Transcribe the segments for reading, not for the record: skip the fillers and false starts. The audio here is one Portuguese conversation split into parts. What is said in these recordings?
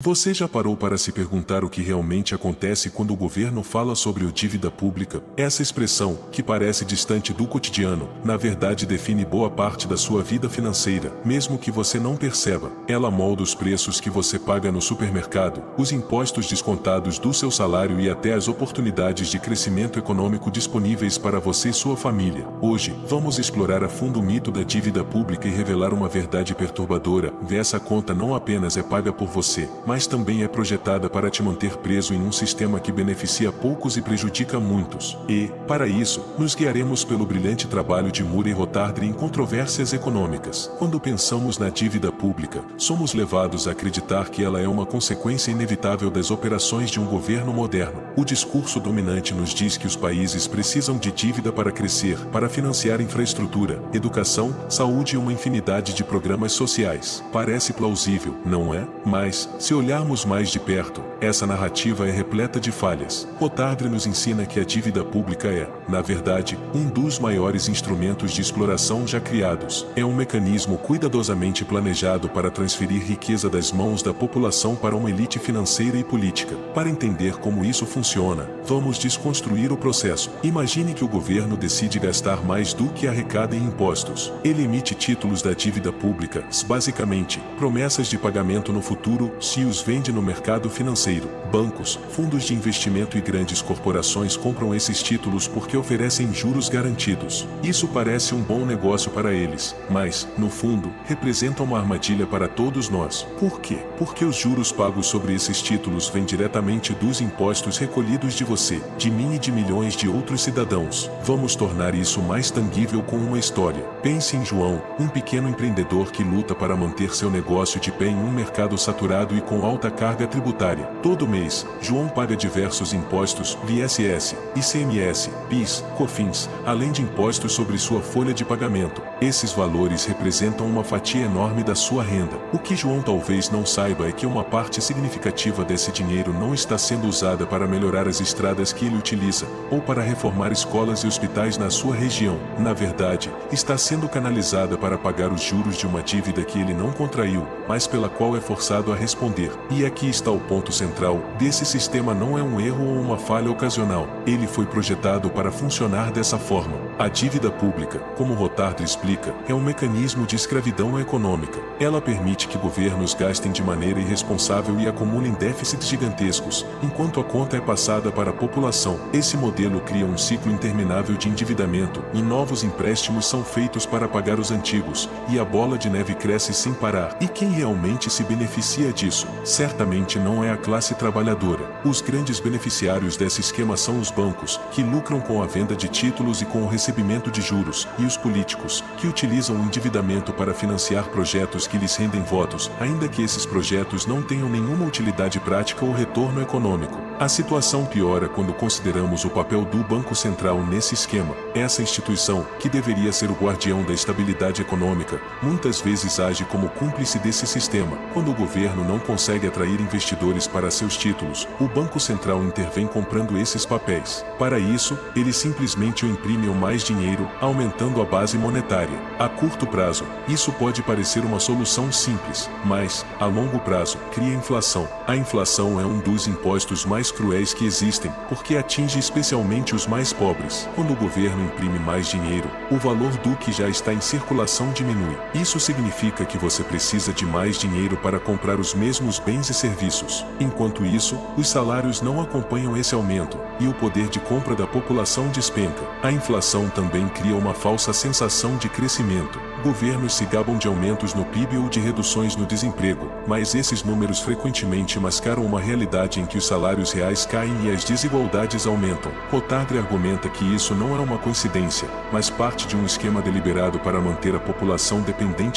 Você já parou para se perguntar o que realmente acontece quando o governo fala sobre a dívida pública? Essa expressão, que parece distante do cotidiano, na verdade define boa parte da sua vida financeira, mesmo que você não perceba. Ela molda os preços que você paga no supermercado, os impostos descontados do seu salário e até as oportunidades de crescimento econômico disponíveis para você e sua família. Hoje, vamos explorar a fundo o mito da dívida pública e revelar uma verdade perturbadora: essa conta não apenas é paga por você, mas também é projetada para te manter preso em um sistema que beneficia poucos e prejudica muitos. E, para isso, nos guiaremos pelo brilhante trabalho de Murray Rothbard em Controvérsias Econômicas. Quando pensamos na dívida pública, somos levados a acreditar que ela é uma consequência inevitável das operações de um governo moderno. O discurso dominante nos diz que os países precisam de dívida para crescer, para financiar infraestrutura, educação, saúde e uma infinidade de programas sociais. Parece plausível, não é? Mas, se olharmos mais de perto, essa narrativa é repleta de falhas. Rothbard nos ensina que a dívida pública é, na verdade, um dos maiores instrumentos de exploração já criados. É um mecanismo cuidadosamente planejado para transferir riqueza das mãos da população para uma elite financeira e política. Para entender como isso funciona, vamos desconstruir o processo. Imagine que o governo decide gastar mais do que arrecada em impostos. Ele emite títulos da dívida pública, basicamente, promessas de pagamento no futuro, se os vende no mercado financeiro. Bancos, fundos de investimento e grandes corporações compram esses títulos porque oferecem juros garantidos. Isso parece um bom negócio para eles, mas, no fundo, representa uma armadilha para todos nós. Por quê? Porque os juros pagos sobre esses títulos vêm diretamente dos impostos recolhidos de você, de mim e de milhões de outros cidadãos. Vamos tornar isso mais tangível com uma história. Pense em João, um pequeno empreendedor que luta para manter seu negócio de pé em um mercado saturado e com alta carga tributária. Todo mês, João paga diversos impostos, ISS, ICMS, PIS, COFINS, além de impostos sobre sua folha de pagamento. Esses valores representam uma fatia enorme da sua renda. O que João talvez não saiba é que uma parte significativa desse dinheiro não está sendo usada para melhorar as estradas que ele utiliza, ou para reformar escolas e hospitais na sua região. Na verdade, está sendo canalizada para pagar os juros de uma dívida que ele não contraiu, mas pela qual é forçado a responder. E aqui está o ponto central: desse sistema não é um erro ou uma falha ocasional. Ele foi projetado para funcionar dessa forma. A dívida pública, como Rothbard explica, é um mecanismo de escravidão econômica. Ela permite que governos gastem de maneira irresponsável e acumulem déficits gigantescos, enquanto a conta é passada para a população. Esse modelo cria um ciclo interminável de endividamento, e novos empréstimos são feitos para pagar os antigos, e a bola de neve cresce sem parar. E quem realmente se beneficia disso? Certamente não é a classe trabalhadora. Os grandes beneficiários desse esquema são os bancos, que lucram com a venda de títulos e com o recebimento de juros, e os políticos, que utilizam o endividamento para financiar projetos que lhes rendem votos, ainda que esses projetos não tenham nenhuma utilidade prática ou retorno econômico. A situação piora quando consideramos o papel do Banco Central nesse esquema. Essa instituição, que deveria ser o guardião da estabilidade econômica, muitas vezes age como cúmplice desse sistema. Quando o governo não consegue atrair investidores para seus títulos, o Banco Central intervém comprando esses papéis. Para isso, ele simplesmente imprime mais dinheiro, aumentando a base monetária. A curto prazo, isso pode parecer uma solução simples, mas, a longo prazo, cria inflação. A inflação é um dos impostos mais cruéis que existem, porque atinge especialmente os mais pobres. Quando o governo imprime mais dinheiro, o valor do que já está em circulação diminui. Isso significa que você precisa de mais dinheiro para comprar os mesmos bens e serviços. Enquanto isso, os salários não acompanham esse aumento, e o poder de compra da população despenca. A inflação também cria uma falsa sensação de crescimento. Governos se gabam de aumentos no PIB ou de reduções no desemprego, mas esses números frequentemente mascaram uma realidade em que os salários reais caem e as desigualdades aumentam. Rothbard argumenta que isso não é uma coincidência, mas parte de um esquema deliberado para manter a população dependente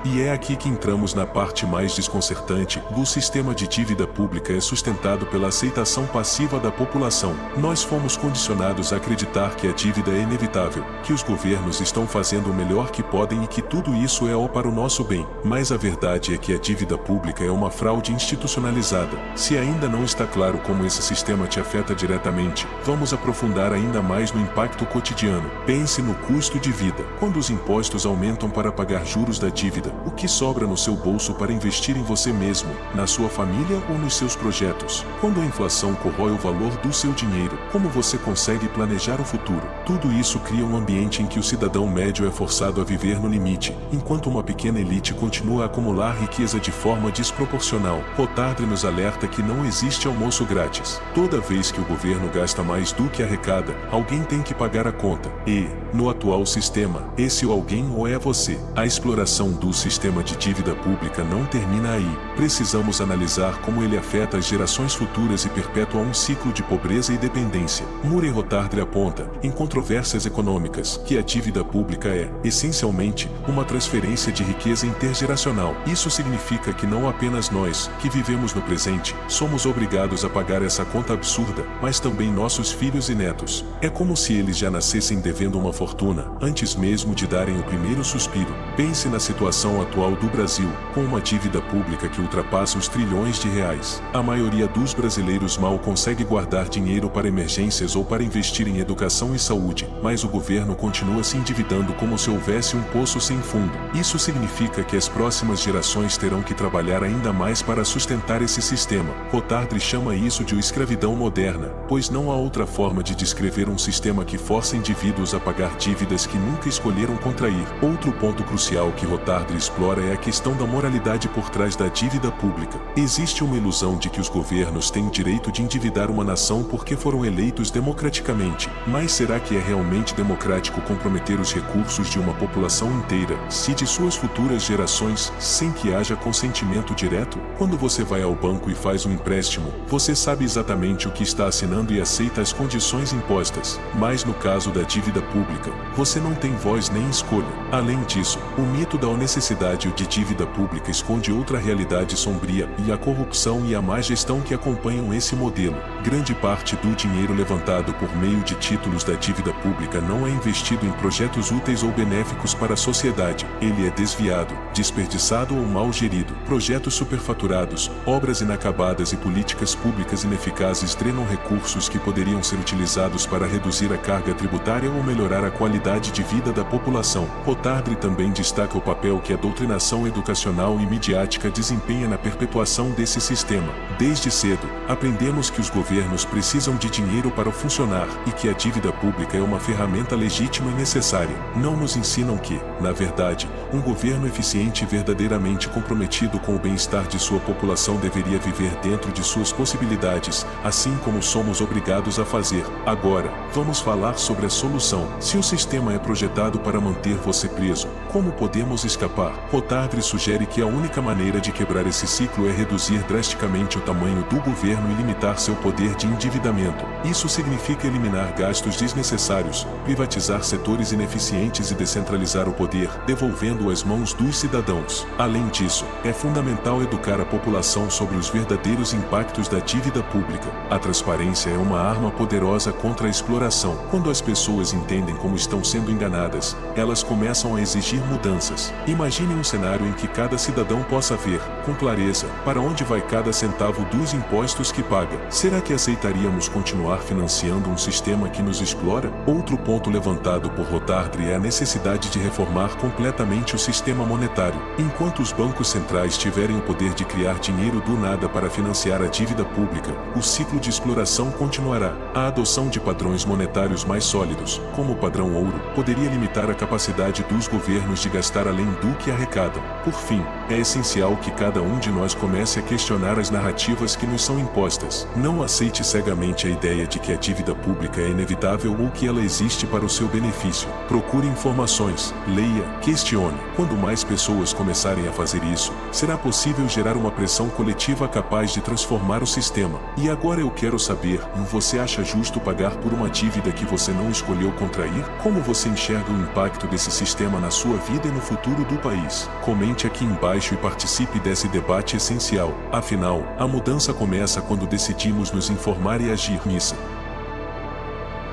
e é aqui que entramos na parte mais desconcertante. O sistema de dívida pública é sustentado pela aceitação passiva da população. Nós fomos condicionados a acreditar que a dívida é inevitável inevitável, que os governos estão fazendo o melhor que podem e que tudo isso é para o nosso bem. Mas a verdade é que a dívida pública é uma fraude institucionalizada. Se ainda não está claro como esse sistema te afeta diretamente, vamos aprofundar ainda mais no impacto cotidiano. Pense no custo de vida. Quando os impostos aumentam para pagar juros da dívida, o que sobra no seu bolso para investir em você mesmo, na sua família ou nos seus projetos? Quando a inflação corrói o valor do seu dinheiro, como você consegue planejar o futuro? Tudo isso cria um ambiente em que o cidadão médio é forçado a viver no limite, enquanto uma pequena elite continua a acumular riqueza de forma desproporcional. Rotardre nos alerta que não existe almoço grátis. Toda vez que o governo gasta mais do que arrecada, alguém tem que pagar a conta. E, no atual sistema, esse alguém ou é você. A exploração do sistema de dívida pública não termina aí. Precisamos analisar como ele afeta as gerações futuras e perpetua um ciclo de pobreza e dependência. Murray Rotardre aponta, em Controvérsias Econômicas, que a dívida pública é, essencialmente, uma transferência de riqueza intergeracional. Isso significa que não apenas nós, que vivemos no presente, somos obrigados a pagar essa conta absurda, mas também nossos filhos e netos. É como se eles já nascessem devendo uma fortuna, antes mesmo de darem o primeiro suspiro. Pense na situação atual do Brasil, com uma dívida pública que ultrapassa os trilhões de reais. A maioria dos brasileiros mal consegue guardar dinheiro para emergências ou para investir em educação e saúde, mas o governo continua se endividando como se houvesse um poço sem fundo. Isso significa que as próximas gerações terão que trabalhar ainda mais para sustentar esse sistema. Rotardre chama isso de escravidão moderna, pois não há outra forma de descrever um sistema que força indivíduos a pagar dívidas que nunca escolheram contrair. Outro ponto crucial que Rotardre explora é a questão da moralidade por trás da dívida pública. Existe uma ilusão de que os governos têm o direito de endividar uma nação porque foram eleitos democraticamente. Mas será que é realmente democrático comprometer os recursos de uma população inteira, se de suas futuras gerações, sem que haja consentimento direto? Quando você vai ao banco e faz um empréstimo, você sabe exatamente o que está assinando e aceita as condições impostas. Mas no caso da dívida pública, você não tem voz nem escolha. Além disso, o mito da necessidade de dívida pública esconde outra realidade sombria, e a corrupção e a má gestão que acompanham esse modelo. Grande parte do dinheiro levantado por meio de títulos da dívida pública não é investido em projetos úteis ou benéficos para a sociedade. Ele é desviado, desperdiçado ou mal gerido. Projetos superfaturados, obras inacabadas e políticas públicas ineficazes drenam recursos que poderiam ser utilizados para reduzir a carga tributária ou melhorar a qualidade de vida da população. Rotardre também destaca o papel que a doutrinação educacional e midiática desempenha na perpetuação desse sistema. Desde cedo, aprendemos que os governos precisam de dinheiro para funcionar e que a dívida pública é uma ferramenta legítima e necessária. Não nos ensinam que, na verdade, um governo eficiente e verdadeiramente comprometido com o bem-estar de sua população deveria viver dentro de suas possibilidades, assim como somos obrigados a fazer. Agora, vamos falar sobre a solução. Se o sistema é projetado para manter você preso, como podemos escapar? Rotardre sugere que a única maneira de quebrar esse ciclo é reduzir drasticamente o tamanho do governo e limitar seu poder de endividamento. Isso significa eliminar gastos desnecessários, privatizar setores ineficientes e descentralizar o poder, devolvendo-o às mãos dos cidadãos. Além disso, é fundamental educar a população sobre os verdadeiros impactos da dívida pública. A transparência é uma arma poderosa contra a exploração. Quando as pessoas entendem como estão sendo enganadas, elas começam a exigir mudanças. Imagine um cenário em que cada cidadão possa ver, com clareza, para onde vai cada centavo dos impostos que paga. Será que aceitaríamos continuar financiando um sistema que nos explora? Outro ponto levantado por Rotardre é a necessidade de reformar completamente o sistema monetário. Enquanto os bancos centrais tiverem o poder de criar dinheiro do nada para financiar a dívida pública, o ciclo de exploração continuará. A adoção de padrões monetários mais sólidos, como o padrão ouro, poderia limitar a capacidade dos governos de gastar além do que arrecadam. Por fim, é essencial que cada um de nós comece a questionar as narrativas que nos são impostas. Não aceite cegamente a ideia de que a dívida pública é inevitável ou que ela existe para o seu benefício. Procure informações, leia, questione. Quando mais pessoas começarem a fazer isso, será possível gerar uma pressão coletiva capaz de transformar o sistema. E agora eu quero saber, você acha justo pagar por uma dívida que você não escolheu contrair? Como você enxerga o impacto desse sistema na sua vida e no futuro do país? Comente aqui embaixo e participe desse debate essencial. Afinal, a mudança começa quando decidimos nos informar e agir nisso.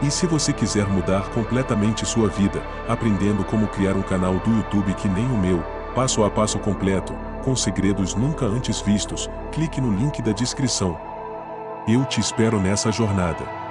E se você quiser mudar completamente sua vida, aprendendo como criar um canal do YouTube que nem o meu, passo a passo completo, com segredos nunca antes vistos, clique no link da descrição. Eu te espero nessa jornada.